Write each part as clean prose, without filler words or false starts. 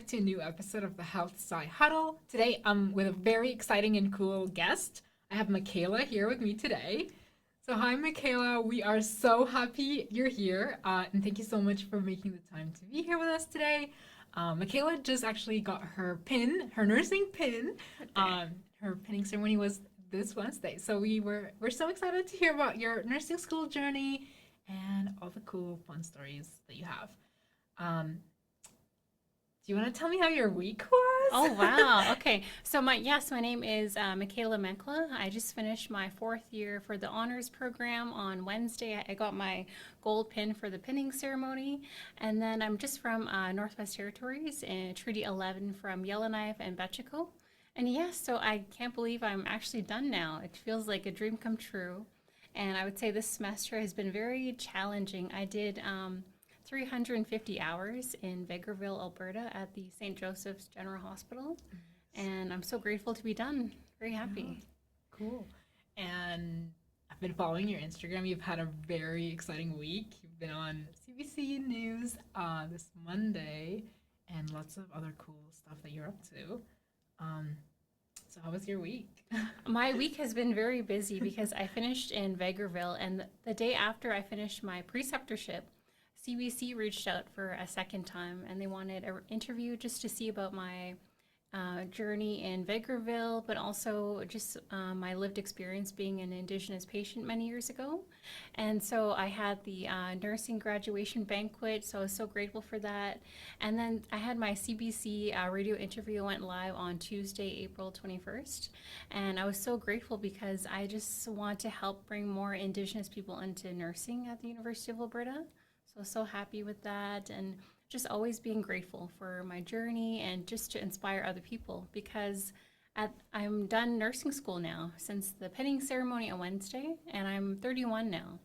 back to a new episode of the Health Sci Huddle. Today I'm with a very exciting and cool guest. I have Makayla here with me today. So, hi, Makayla. We are so happy you're here. And thank you so much for making the time to be here with us today. Makayla just actually got her pin, her nursing pin. Her pinning ceremony was this Wednesday. So, we're so excited to hear about your nursing school journey and all the cool, fun stories that you have. Um, do you want to tell me how your week Oh was? wow. Okay. So my name is Makayla Mantla. I just finished my fourth year for the honors program on Wednesday. I got my gold pin for the pinning ceremony, and then I'm just from Northwest Territories in Treaty 11 from Yellowknife and Betchico. And yes, so I can't believe I'm actually done now. It feels like a dream come true. And I would say this semester has been very challenging. I did 350 hours in Vegreville, Alberta at the St. Joseph's General Hospital. And I'm so grateful to be done. Very Yeah, happy. cool. And I've been following your Instagram. You've had a very exciting week. You've been on CBC News this Monday and lots of other cool stuff that you're up to. Um, so, how was your week? My week has been very busy because I finished in Vegreville, and the day after I finished my preceptorship, CBC reached out for a second time and they wanted an interview just to see about my journey in Vegreville, but also just my lived experience being an Indigenous patient many years ago. And so I had the nursing graduation banquet, so I was so grateful for that. And then I had my CBC radio interview went live on Tuesday, April 21st. And I was so grateful because I just want to help bring more Indigenous people into nursing at the University of Alberta. So happy with that. And just always being grateful for my journey and just to inspire other people because I'm done nursing school now since the pinning ceremony on Wednesday, and I'm 31 now.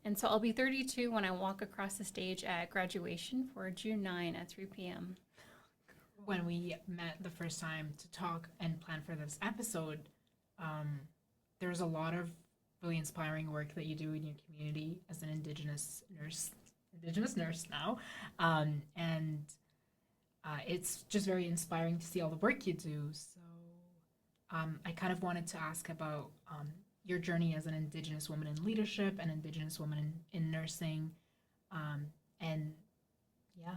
And so I'll be 32 when I walk across the stage at graduation for June 9 at 3 p.m. When we met the first time to talk and plan for this episode, um, there's a lot of really inspiring work that you do in your community as an Indigenous nurse now, and it's just very inspiring to see all the work you do. So, I kind of wanted to ask about your journey as an Indigenous woman in leadership and Indigenous woman in nursing, um, and yeah,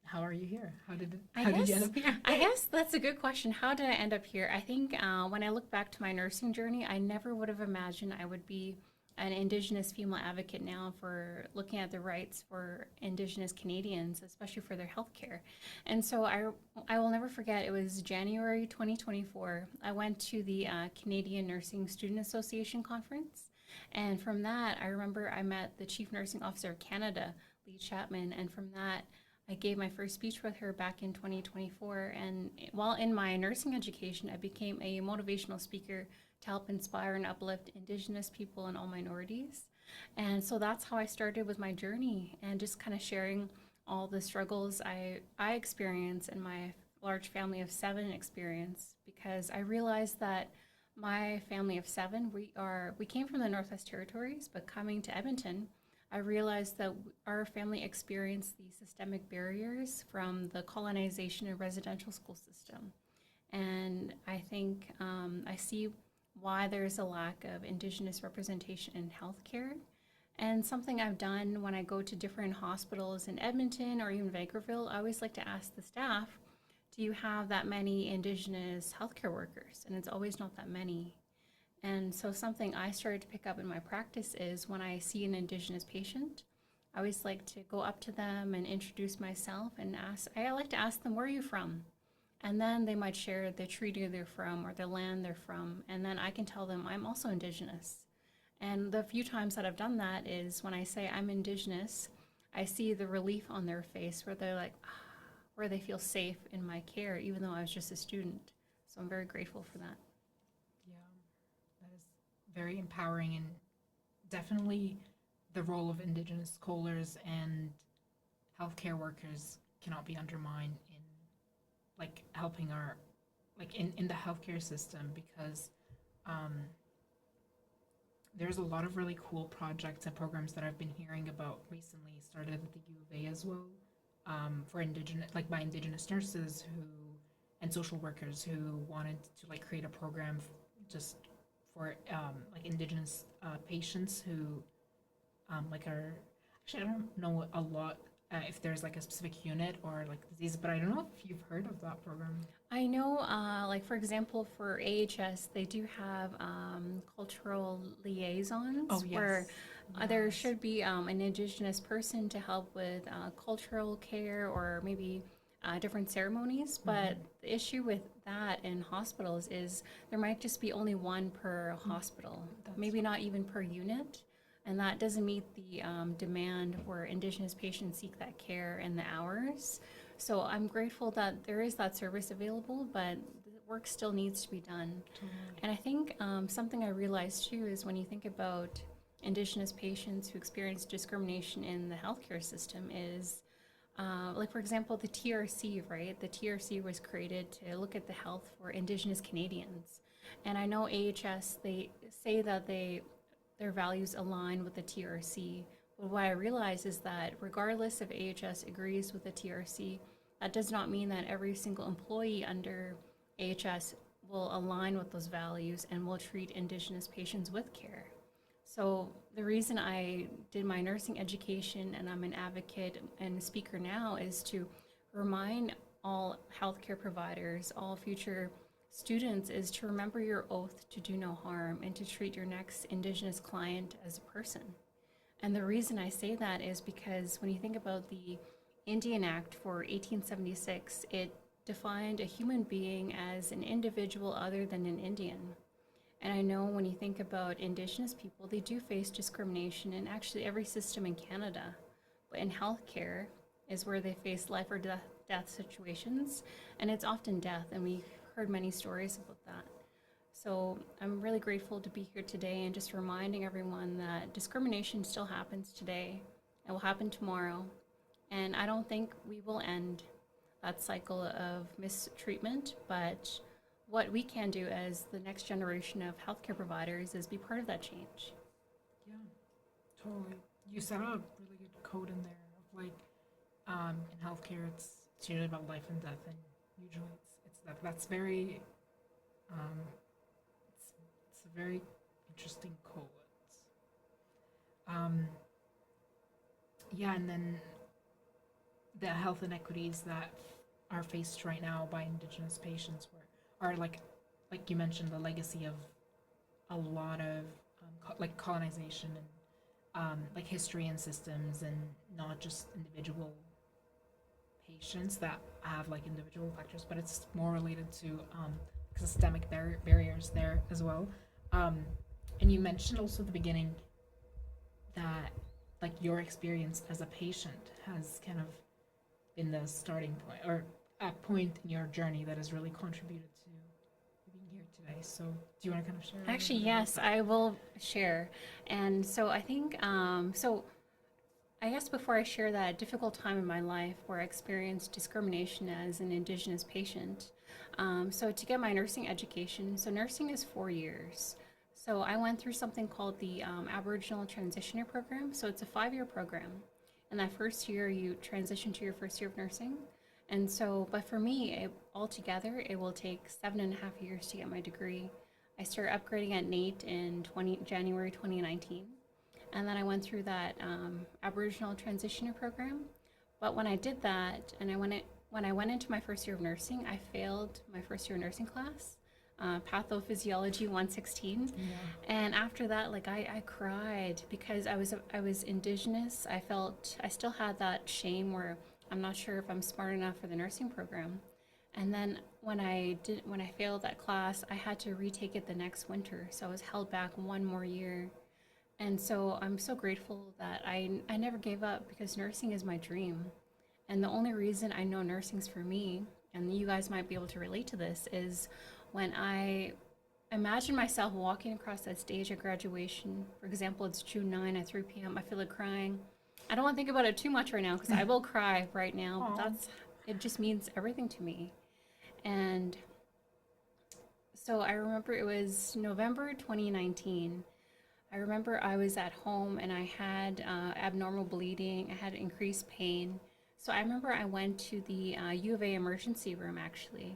how are you here? I How did you end guess up here? I guess that's a good question. How did I end up here? I think when I look back to my nursing journey, I never would have imagined I would be an Indigenous female advocate now for looking at the rights for Indigenous Canadians, especially for their health care. And so I will never forget, it was January 2024. I went to the Canadian Nursing Student Association conference. And from that, I remember I met the Chief Nursing Officer of Canada, Lee Chapman. And from that, I gave my first speech with her back in 2024. And while in my nursing education, I became a motivational speaker to help inspire and uplift Indigenous people and all minorities. And so that's how I started with my journey and just kind of sharing all the struggles I experience and my large family of seven experience because I realized that my family of seven, we came from the Northwest Territories, but coming to Edmonton, I realized that our family experienced the systemic barriers from the colonization and residential school system. And I think I see why there's a lack of Indigenous representation in healthcare. And something I've done when I go to different hospitals in Edmonton or even Vegreville, I always like to ask the staff, do you have that many Indigenous healthcare workers? And it's always not that many. And so something I started to pick up in my practice is when I see an Indigenous patient, I always like to go up to them and introduce myself and ask, I like to ask them, where are you from? And then they might share the treaty they're from or the land they're from. And then I can tell them I'm also Indigenous. And the few times that I've done that is when I say I'm Indigenous, I see the relief on their face where they're like, where they feel safe in my care, even though I was just a student. So I'm very grateful for that. Yeah, that is very empowering and definitely the role of Indigenous scholars and healthcare workers cannot be undermined in like helping our like in the healthcare system because um, there's a lot of really cool projects and programs that I've been hearing about recently started at the U of A as well for indigenous, like by indigenous nurses who and social workers who wanted to like create a program just for like indigenous patients who like are actually I don't know a lot if there's like a specific unit or like disease, but I don't know if you've heard of that program. I know, like for example, for AHS, they do have cultural liaisons Oh where yes, there yes. should be an Indigenous person to help with cultural care or maybe different ceremonies. But Mm-hmm. the issue with that in hospitals is there might just be only one per hospital, That's maybe not even per unit. And that doesn't meet the demand where Indigenous patients seek that care and the hours. So I'm grateful that there is that service available, but the work still needs to be done. totally. And I think something I realized too is when you think about Indigenous patients who experience discrimination in the healthcare system is like for example the TRC, right? The TRC was created to look at the health for Indigenous Canadians, and I know AHS they say that their values align with the TRC. But what I realize is that regardless if AHS agrees with the TRC, that does not mean that every single employee under AHS will align with those values and will treat Indigenous patients with care. So the reason I did my nursing education and I'm an advocate and a speaker now is to remind all healthcare providers, all future students, is to remember your oath to do no harm and to treat your next Indigenous client as a person. And the reason I say that is because when you think about the Indian Act for 1876, it defined a human being as an individual other than an Indian. And I know when you think about Indigenous people, they do face discrimination in actually every system in Canada. But in healthcare is where they face life or death situations, and it's often death, and we've heard many stories about that. So I'm really grateful to be here today and just reminding everyone that discrimination still happens today. It will happen tomorrow. And I don't think we will end that cycle of mistreatment, but what we can do as the next generation of healthcare providers is be part of that change. Yeah, totally. You set a really good code in there of like in healthcare it's usually about life and death and usually it's that that's very um it's a very interesting quote. Um yeah, and then the health inequities that are faced right now by indigenous patients were are like you mentioned the legacy of a lot of like colonization and like history and systems and not just individual patients that have like individual factors, but it's more related to systemic barriers there as well. Um, and you mentioned also at the beginning that like your experience as a patient has kind of been the starting point or a point in your journey that has really contributed to you being here today. So, do you want to kind of share a little Actually, bit about yes, that? I will share. And so I think, I guess before I share that difficult time in my life where I experienced discrimination as an Indigenous patient, so to get my nursing education, so nursing is 4 years. So I went through something called the Aboriginal Transitioner Program. So it's a 5 year program. And that first year, you transition to your first year of nursing. And so, but for me, altogether, it will take 7.5 years to get my degree. I started upgrading at NATE in January 2019. And then I went through that Aboriginal Transitioner Program. But when I did that, and when I went into my first year of nursing, I failed my first year of nursing class, Pathophysiology 116. Yeah. And after that, like I cried because I was Indigenous. I felt I still had that shame where I'm not sure if I'm smart enough for the nursing program. And then when I failed that class, I had to retake it the next winter. So I was held back one more year. And so I'm so grateful that I never gave up because nursing is my dream. And the only reason I know nursing's for me, and you guys might be able to relate to this, is when I imagine myself walking across that stage at graduation. For example, it's June 9 at 3 p.m. I feel like crying. I don't want to think about it too much right now because I will cry right now, but Oh. it just means everything to me. And so I remember it was November 2019. I remember I was at home and I had abnormal bleeding. I had increased pain. So I remember I went to the U of A emergency room actually,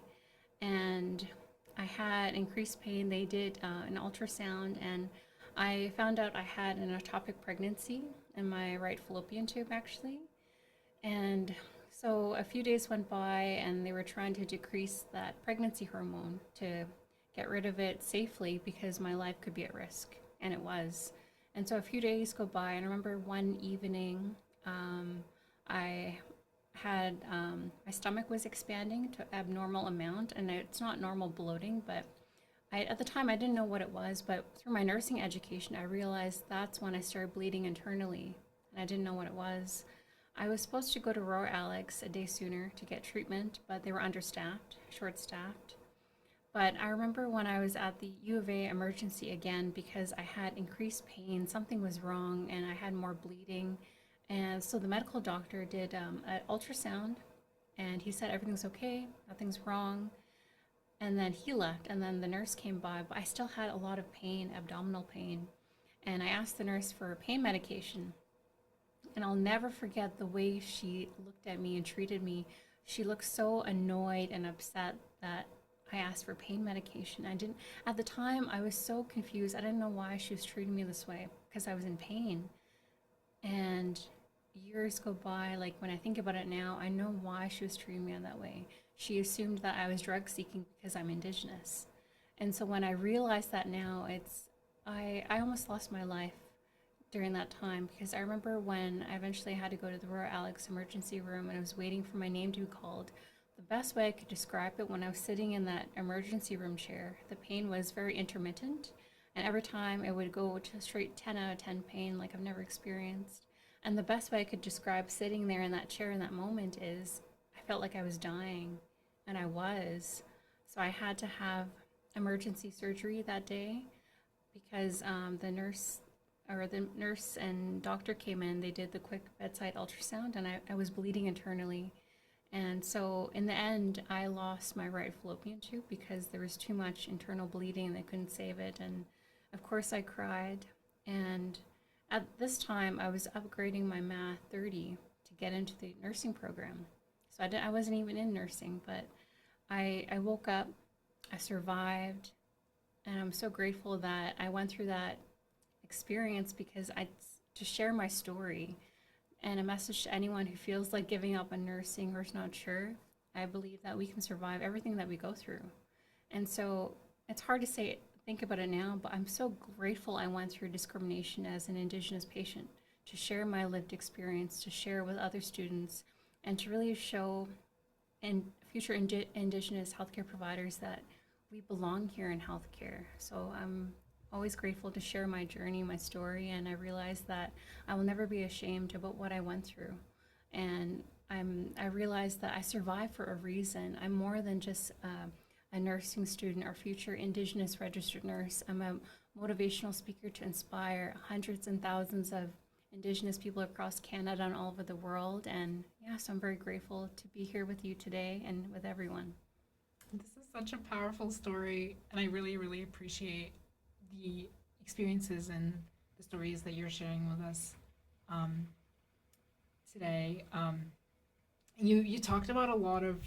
and I had increased pain. They did an ultrasound, and I found out I had an ectopic pregnancy in my right fallopian tube actually. And so a few days went by, and they were trying to decrease that pregnancy hormone to get rid of it safely because my life could be at risk, and it was. And so a few days go by, and I remember one evening, I had my stomach was expanding to abnormal amount, and it's not normal bloating, but at the time I didn't know what it was. But through my nursing education, I realized that's when I started bleeding internally, and I didn't know what it was. I was supposed to go to Royal Alex a day sooner to get treatment, but they were understaffed, short-staffed. But I remember when I was at the U of A emergency again because I had increased pain, something was wrong, and I had more bleeding. And so the medical doctor did an ultrasound, and he said everything's okay, nothing's wrong. And then he left, and then the nurse came by, but I still had a lot of pain, abdominal pain. And I asked the nurse for pain medication, and I'll never forget the way she looked at me and treated me. She looked so annoyed and upset that I asked for pain medication. I didn't, at the time, I was so confused. I didn't know why she was treating me this way because I was in pain. And years go by, like when I think about it now, I know why she was treating me that way. She assumed that I was drug seeking because I'm Indigenous. And so when I realize that now, I almost lost my life during that time because I remember when I eventually had to go to the Royal Alex emergency room and I was waiting for my name to be called. The best way I could describe it, when I was sitting in that emergency room chair, the pain was very intermittent, and every time it would go to straight 10 out of 10 pain like I've never experienced. And the best way I could describe sitting there in that chair in that moment is I felt like I was dying, and I was. So I had to have emergency surgery that day because the nurse and doctor came in. They did the quick bedside ultrasound, and I was bleeding internally. And so in the end, I lost my right fallopian tube because there was too much internal bleeding and they couldn't save it. And of course, I cried. And at this time, I was upgrading my Math 30 to get into the nursing program. So I wasn't even in nursing, but I woke up, I survived, and I'm so grateful that I went through that experience because to share my story and a message to anyone who feels like giving up on nursing or is not sure. I believe that we can survive everything that we go through. And so it's hard to think about it now, but I'm so grateful I went through discrimination as an Indigenous patient to share my lived experience, to share with other students, and to really show future Indigenous healthcare providers that we belong here in healthcare. So I'm always grateful to share my journey, my story, and I realize that I will never be ashamed about what I went through. And I realize that I survived for a reason. I'm more than just a nursing student or future Indigenous registered nurse. I'm a motivational speaker to inspire hundreds and thousands of Indigenous people across Canada and all over the world. And yeah, so I'm very grateful to be here with you today and with everyone. This is such a powerful story, and I really, really appreciate the experiences and the stories that you're sharing with us um, today. You talked about a lot of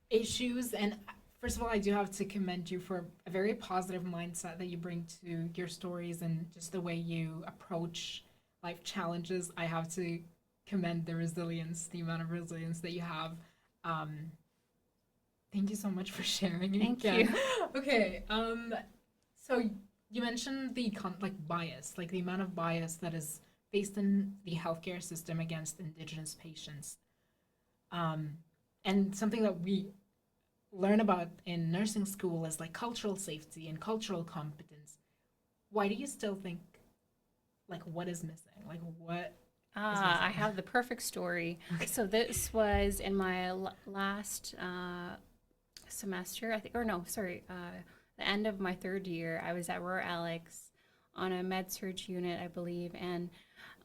issues, and first of all, I do have to commend you for a very positive mindset that you bring to your stories and just the way you approach life challenges. I have to commend the resilience, the amount of resilience that you have. Um, Thank you so much for sharing Thank again. you. Okay, so you mentioned the bias, like the amount of bias that is faced in the healthcare system against Indigenous patients. And something that we learn about in nursing school is like cultural safety and cultural competence. Why do you still think, like, what is missing? Like, what is missing? I have the perfect story. So this was in my last semester, I think, or no, sorry, the end of my third year. I was at Royal Alex on a med surg unit, I believe. And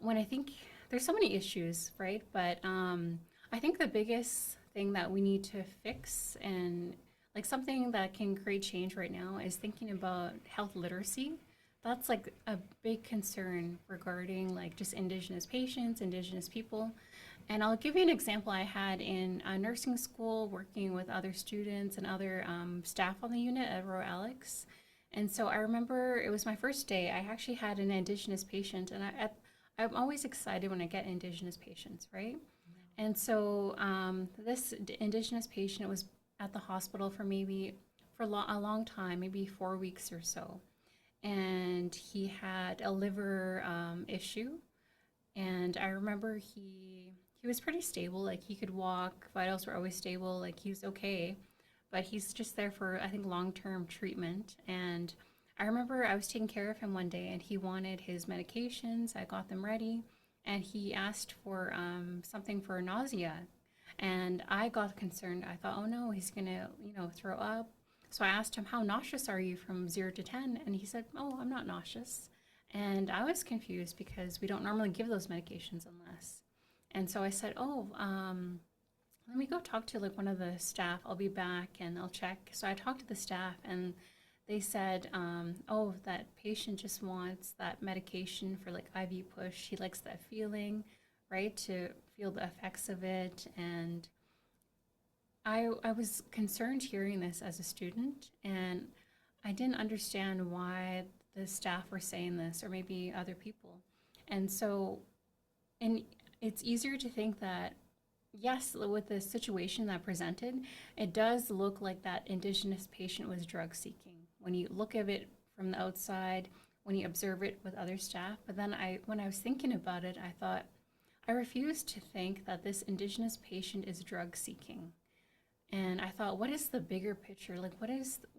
when I think there's so many issues, right? But I think the biggest thing that we need to fix and like something that can create change right now is thinking about health literacy. That's like a big concern regarding like just Indigenous patients, Indigenous people. And I'll give you an example I had in nursing school, working with other students and other staff on the unit at Royal Alex. And so I remember it was my first day. I actually had an Indigenous patient, and I'm always excited when I get Indigenous patients, right? And so this Indigenous patient was at the hospital for maybe for a long time, maybe 4 weeks or so. And he had a liver issue. And I remember he was pretty stable. Like he could walk, vitals were always stable. Like he was okay, but he's just there for I think long-term treatment. And I remember I was taking care of him one day, and he wanted his medications. I got them ready, and he asked for something for nausea, and I got concerned. I thought, oh no, he's gonna throw up. So I asked him, how nauseous are you from 0 to 10? And he said, oh, I'm not nauseous. And I was confused because we don't normally give those medications unless. And so I said, oh, let me go talk to like one of the staff. I'll be back and I'll check. So I talked to the staff, and they said, oh, that patient just wants that medication for like IV push. He likes that feeling, right, to feel the effects of it. And I was concerned hearing this as a student, and I didn't understand why the staff were saying this, or maybe other people. And so, and it's easier to think that, yes, with the situation that presented, it does look like that Indigenous patient was drug seeking. When you look at it from the outside, when you observe it with other staff. But then when I was thinking about it, I thought, I refuse to think that this Indigenous patient is drug seeking. And I thought, what is the bigger picture? Like,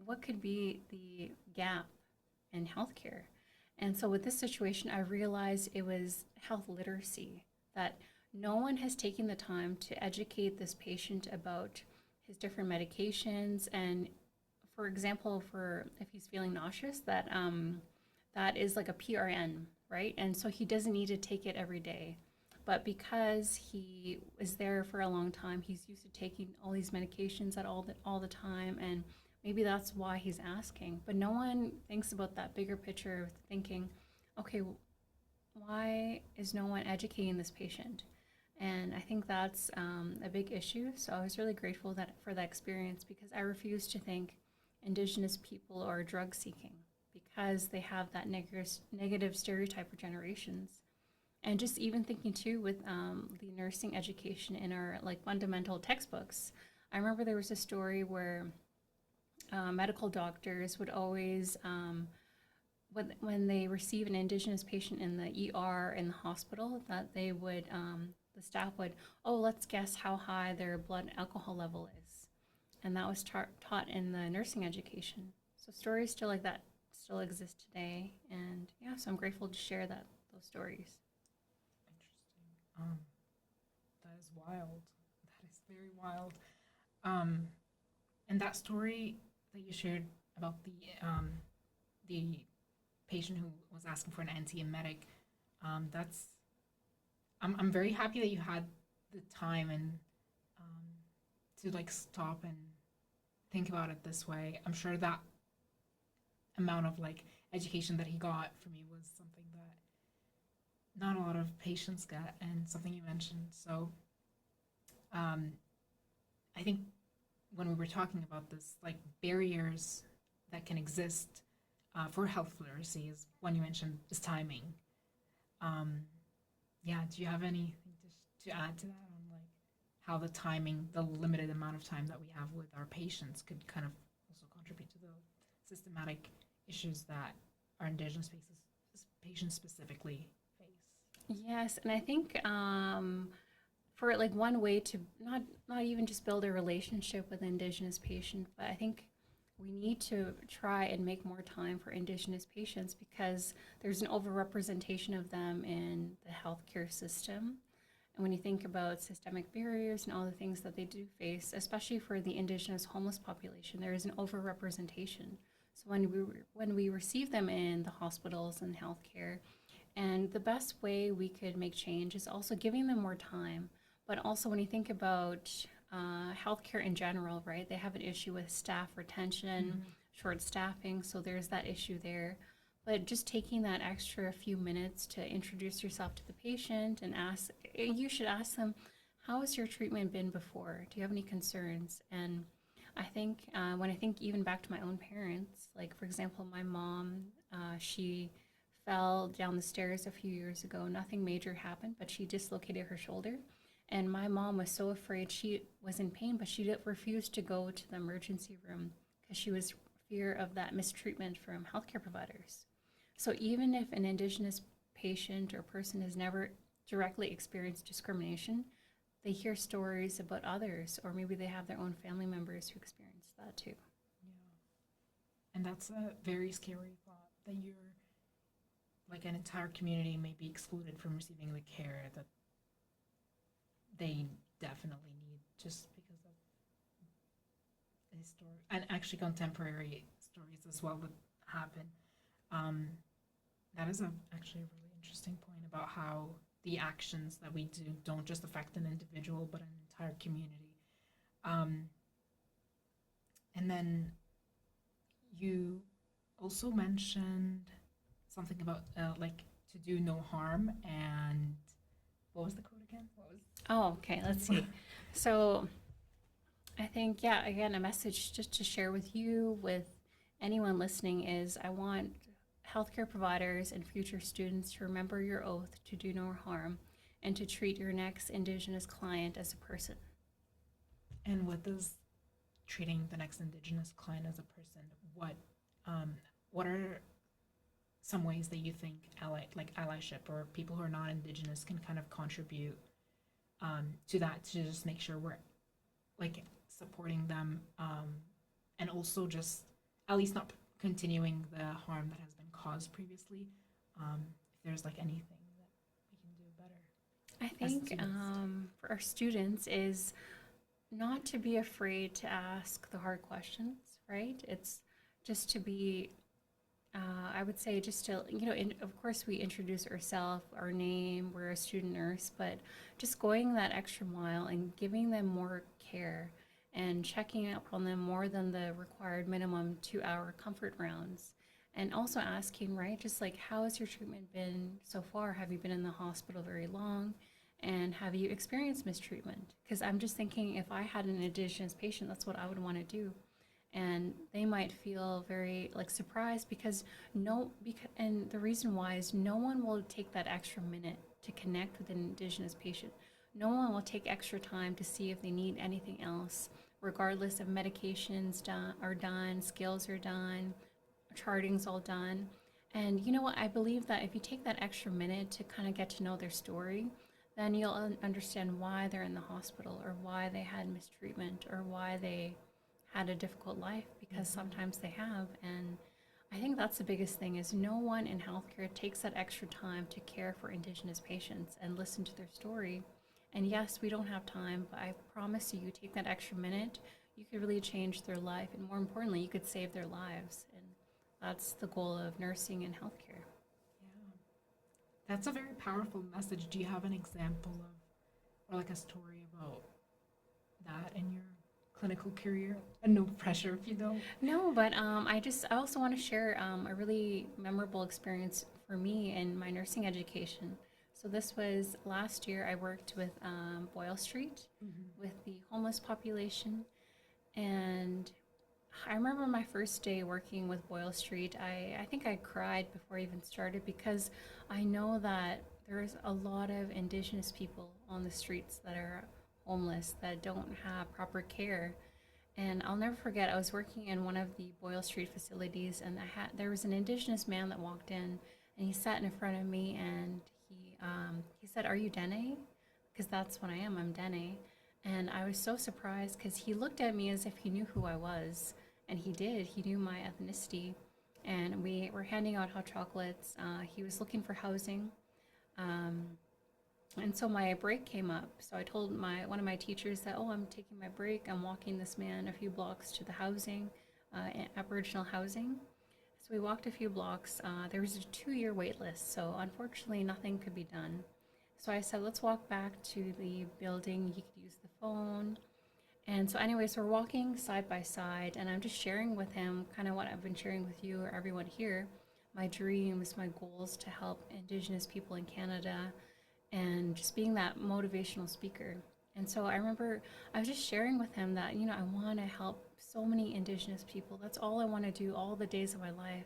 what could be the gap in healthcare? And so with this situation, I realized it was health literacy, that no one has taken the time to educate this patient about his different medications. And for example, for if he's feeling nauseous, that is like a PRN, right? And so he doesn't need to take it every day. But because he is there for a long time, he's used to taking all these medications at all the time, and maybe that's why he's asking. But no one thinks about that bigger picture of thinking, okay, why is no one educating this patient? And I think that's a big issue. So I was really grateful for that experience, because I refuse to think Indigenous people are drug seeking, because they have that negative stereotype for generations. And just even thinking too with the nursing education in our like fundamental textbooks, I remember there was a story where medical doctors would always, when they receive an Indigenous patient in the ER in the hospital, that they would, the staff would, oh, let's guess how high their blood alcohol level is. And that was taught in the nursing education. So stories still like that still exist today. And yeah, so I'm grateful to share those stories. That is wild. That is very wild. And that story that you shared about the patient who was asking for an antiemetic, that's I'm very happy that you had the time and to like stop and think about it this way. I'm sure that amount of like education that he got from you was something that not a lot of patients get, and something you mentioned. So I think when we were talking about this, like barriers that can exist for health literacy, is one you mentioned is timing. Yeah, do you have anything to add to that on like how the timing, the limited amount of time that we have with our patients, could kind of also contribute to the systematic issues that our Indigenous patients specifically face? Yes, and I think for like one way to not even just build a relationship with an Indigenous patient, but I think we need to try and make more time for Indigenous patients, because there's an overrepresentation of them in the healthcare system. And when you think about systemic barriers and all the things that they do face, especially for the Indigenous homeless population, there is an overrepresentation. So when we receive them in the hospitals and healthcare, and the best way we could make change is also giving them more time. But also when you think about healthcare in general, right, they have an issue with staff retention, short staffing, so there's that issue there. But just taking that extra few minutes to introduce yourself to the patient and you should ask them, how has your treatment been before? Do you have any concerns? And I think when I think even back to my own parents, like for example, my mom, she fell down the stairs a few years ago. Nothing major happened, but she dislocated her shoulder. And my mom was so afraid. She was in pain, but she refused to go to the emergency room because she was fear of that mistreatment from healthcare providers. So even if an Indigenous patient or person has never directly experienced discrimination, they hear stories about others, or maybe they have their own family members who experienced that too. Yeah. And that's a very scary thought that you're like an entire community may be excluded from receiving the care that they definitely need just because of historic and actually contemporary stories as well that happen. Um, that is actually a really interesting point about how the actions that we do don't just affect an individual but an entire community. Um, and then you also mentioned something about like to do no harm, and what was the quote again? What was Oh, okay, let's see. So I think, yeah, again, a message just to share with you, with anyone listening is I want healthcare providers and future students to remember your oath to do no harm and to treat your next Indigenous client as a person. and what does treating the next Indigenous client as a person? Um, what are some ways that you think allyship or people who are not Indigenous can kind of contribute to that to just make sure we're like supporting them and also just at least not continuing the harm that has been caused previously. If there's like anything that we can do better I as think students. for our students is not to be afraid to ask the hard questions, right? It's just to be, I would say, just to, of course, we introduce ourselves, our name, we're a student nurse, but just going that extra mile and giving them more care and checking up on them more than the required minimum 2-hour comfort rounds. And also asking, right, just like, how has your treatment been so far? Have you been in the hospital very long? And have you experienced mistreatment? Because I'm just thinking if I had an Indigenous patient, that's what I would want to do. And they might feel very like surprised and the reason why is no one will take that extra minute to connect with an Indigenous patient. No one will take extra time to see if they need anything else, regardless of medications are done, skills are done, charting's all done. And you know what? I believe that if you take that extra minute to kind of get to know their story, then you'll understand why they're in the hospital or why they had mistreatment or why they had a difficult life, because sometimes they have. And I think that's the biggest thing is no one in healthcare takes that extra time to care for Indigenous patients and listen to their story. And yes, we don't have time, but I promise you, you take that extra minute, you could really change their life. And more importantly, you could save their lives. And that's the goal of nursing and healthcare. Yeah, that's a very powerful message. Do you have an example of or like a story about that in your clinical career? And no pressure if you don't. No, but I also want to share a really memorable experience for me in my nursing education. So this was last year. I worked with Boyle Street with the homeless population, and I remember my first day working with Boyle Street. I think I cried before I even started because I know that there's a lot of Indigenous people on the streets that are homeless that don't have proper care. And I'll never forget, I was working in one of the Boyle Street facilities, and there was an Indigenous man that walked in, and he sat in front of me, and he said, "Are you Dene?" Because that's what I am. I'm Dene. And I was so surprised because he looked at me as if he knew who I was, and he did. He knew my ethnicity, and we were handing out hot chocolates. He was looking for housing. Um, and so my break came up. So I told one of my teachers that, oh, I'm taking my break. I'm walking this man a few blocks to the housing, Aboriginal housing. So we walked a few blocks. There was a 2-year wait list, so unfortunately nothing could be done. So I said, let's walk back to the building. He could use the phone. And so anyways, we're walking side by side, and I'm just sharing with him kind of what I've been sharing with you or everyone here, my dreams, my goals to help Indigenous people in Canada, and just being that motivational speaker. And so I remember I was just sharing with him that, I want to help so many Indigenous people. That's all I want to do all the days of my life.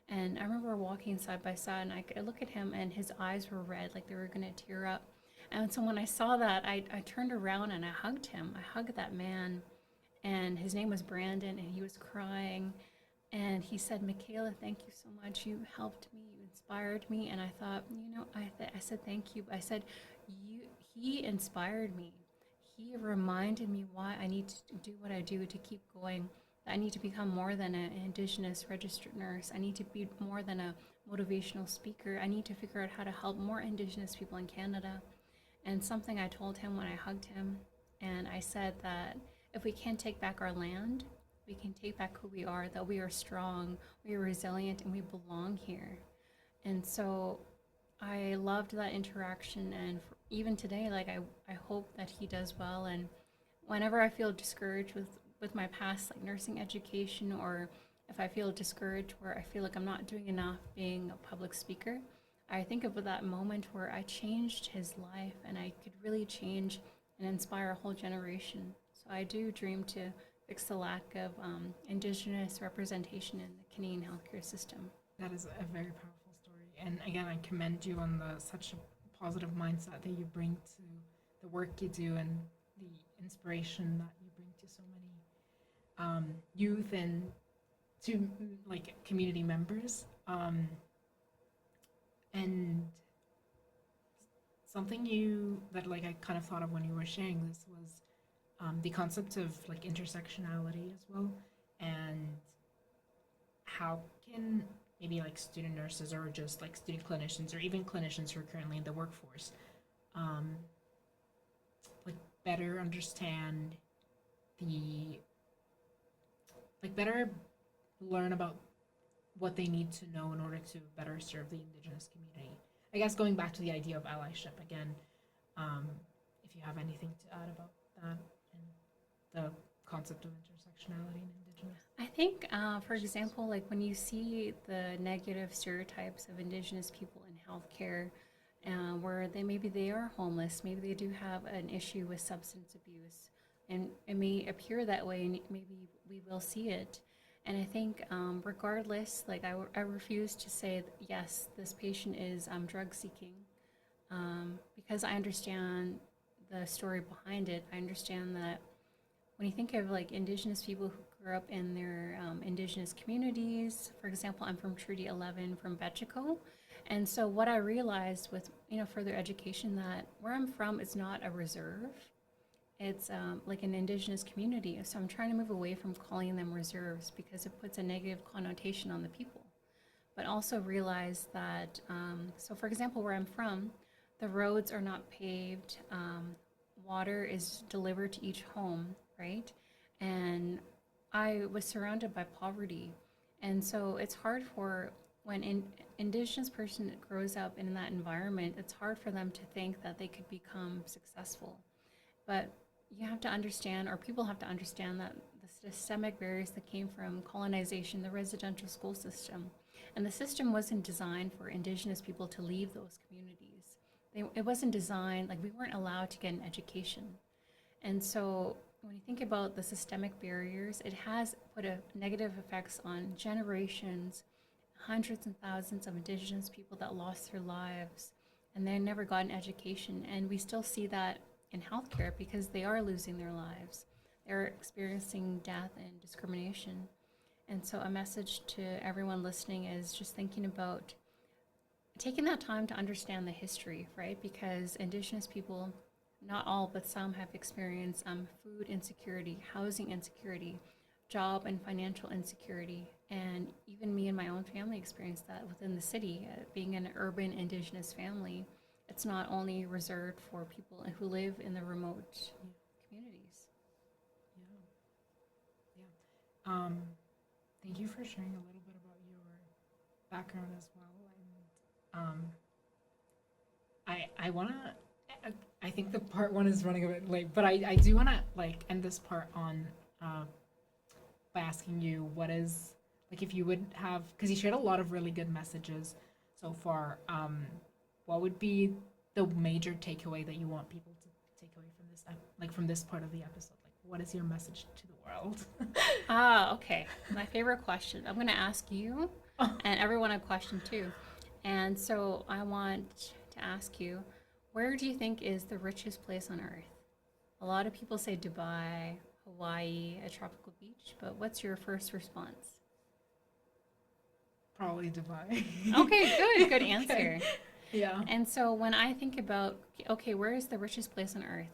And I remember walking side by side, and I could look at him, and his eyes were red, like they were going to tear up. And so when I saw that, I turned around and I hugged him. I hugged that man, and his name was Brandon, and he was crying. And he said, Makayla, thank you so much. You helped me, you inspired me. And I thought, I said, thank you. I said, he inspired me. He reminded me why I need to do what I do to keep going. I need to become more than an Indigenous registered nurse. I need to be more than a motivational speaker. I need to figure out how to help more Indigenous people in Canada. And something I told him when I hugged him, and I said that if we can't take back our land, we can take back who we are, that we are strong, we are resilient, and we belong here. And so I loved that interaction, and even today, like I hope that he does well. And whenever I feel discouraged with my past, like nursing education, or if I feel discouraged where I feel like I'm not doing enough being a public speaker, I think of that moment where I changed his life and I could really change and inspire a whole generation. So I do dream to fix the lack of Indigenous representation in the Canadian healthcare system. That is a very powerful story. And again, I commend you on the such a positive mindset that you bring to the work you do and the inspiration that you bring to so many youth and to like community members. And something that like I kind of thought of when you were sharing this was the concept of like intersectionality as well, and how can maybe like student nurses or just like student clinicians or even clinicians who are currently in the workforce um, like better understand the better learn about what they need to know in order to better serve the Indigenous community. I guess going back to the idea of allyship again, if you have anything to add about that and the concept of intersectionality and Indigenous. I think, for example, like when you see the negative stereotypes of Indigenous people in healthcare, where maybe they are homeless, maybe they do have an issue with substance abuse, and it may appear that way, and maybe we will see it. And I think, regardless, like I refuse to say yes, this patient is drug seeking, because I understand the story behind it. I understand that when you think of like Indigenous people who grew up in their Indigenous communities, for example, I'm from Treaty 11 from Betchico. And so what I realized with, further education, that where I'm from is not a reserve. It's like an Indigenous community. So I'm trying to move away from calling them reserves because it puts a negative connotation on the people. But also realize that, so for example, where I'm from, the roads are not paved. Water is delivered to each home, right? And I was surrounded by poverty. And so it's hard for when an Indigenous person grows up in that environment, it's hard for them to think that they could become successful. But you have to understand, or people have to understand, that the systemic barriers that came from colonization, the residential school system, and the system wasn't designed for Indigenous people to leave those communities. It wasn't designed, like we weren't allowed to get an education. And so when you think about the systemic barriers, it has put a negative effects on generations, hundreds and thousands of Indigenous people that lost their lives, and they never got an education. And we still see that in healthcare because they are losing their lives. They're experiencing death and discrimination. And so a message to everyone listening is just thinking about taking that time to understand the history, right? Because Indigenous people, not all, but some, have experienced food insecurity, housing insecurity, job and financial insecurity. And even me and my own family experienced that within the city, being an urban Indigenous family. It's not only reserved for people who live in the remote communities. Yeah. Thank you for sharing a little bit about your background as well. And I wanna. I think the part one is running a bit late, but I do wanna like end this part on by asking you what is like if you would have, because you shared a lot of really good messages so far. What would be the major takeaway that you want people to take away from this like from this part of the episode? Like, what is your message to the world? Okay. My favorite question. I'm going to ask you and everyone a question too. And so I want to ask you, where do you think is the richest place on earth? A lot of people say Dubai, Hawaii, a tropical beach, but what's your first response? Probably Dubai. Okay, good. Good Okay. answer. Yeah. And so when I think about, okay, where is the richest place on earth?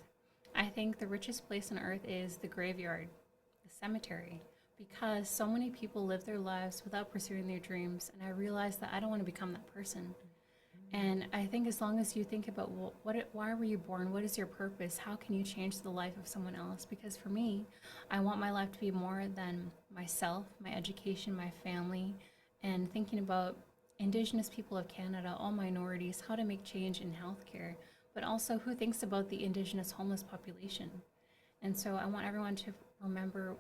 I think the richest place on earth is the graveyard, the cemetery, because so many people live their lives without pursuing their dreams. And I realized that I don't want to become that person. And I think as long as you think about why were you born? What is your purpose? How can you change the life of someone else? Because for me, I want my life to be more than myself, my education, my family, and thinking about Indigenous people of Canada, all minorities, how to make change in healthcare, but also who thinks about the Indigenous homeless population. And so I want everyone to remember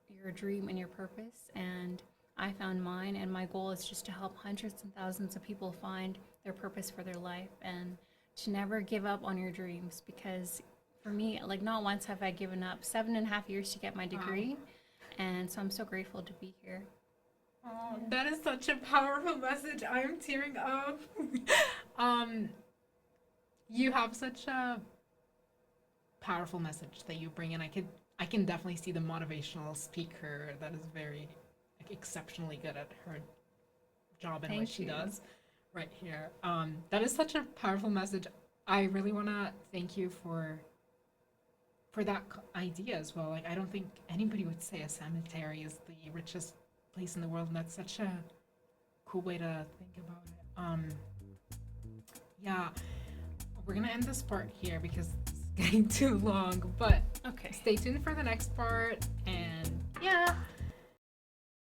your dream and your purpose. And I found mine, and my goal is just to help hundreds and thousands of people find their purpose for their life and to never give up on your dreams. Because for me, like, not once have I given up. 7.5 years to get my degree. And so I'm so grateful to be here. Oh, that is such a powerful message. I'm tearing up. You have such a powerful message that you bring in. I can definitely see the motivational speaker that is very like, exceptionally good at her job and what Thank she you. does right here. That is such a powerful message. I really want to thank you for that idea as well. Like I don't think anybody would say a cemetery is the richest place in the world, and that's such a cool way to think about it. Yeah, we're gonna end this part here because it's getting too long, but Okay. stay tuned for the next part, and yeah,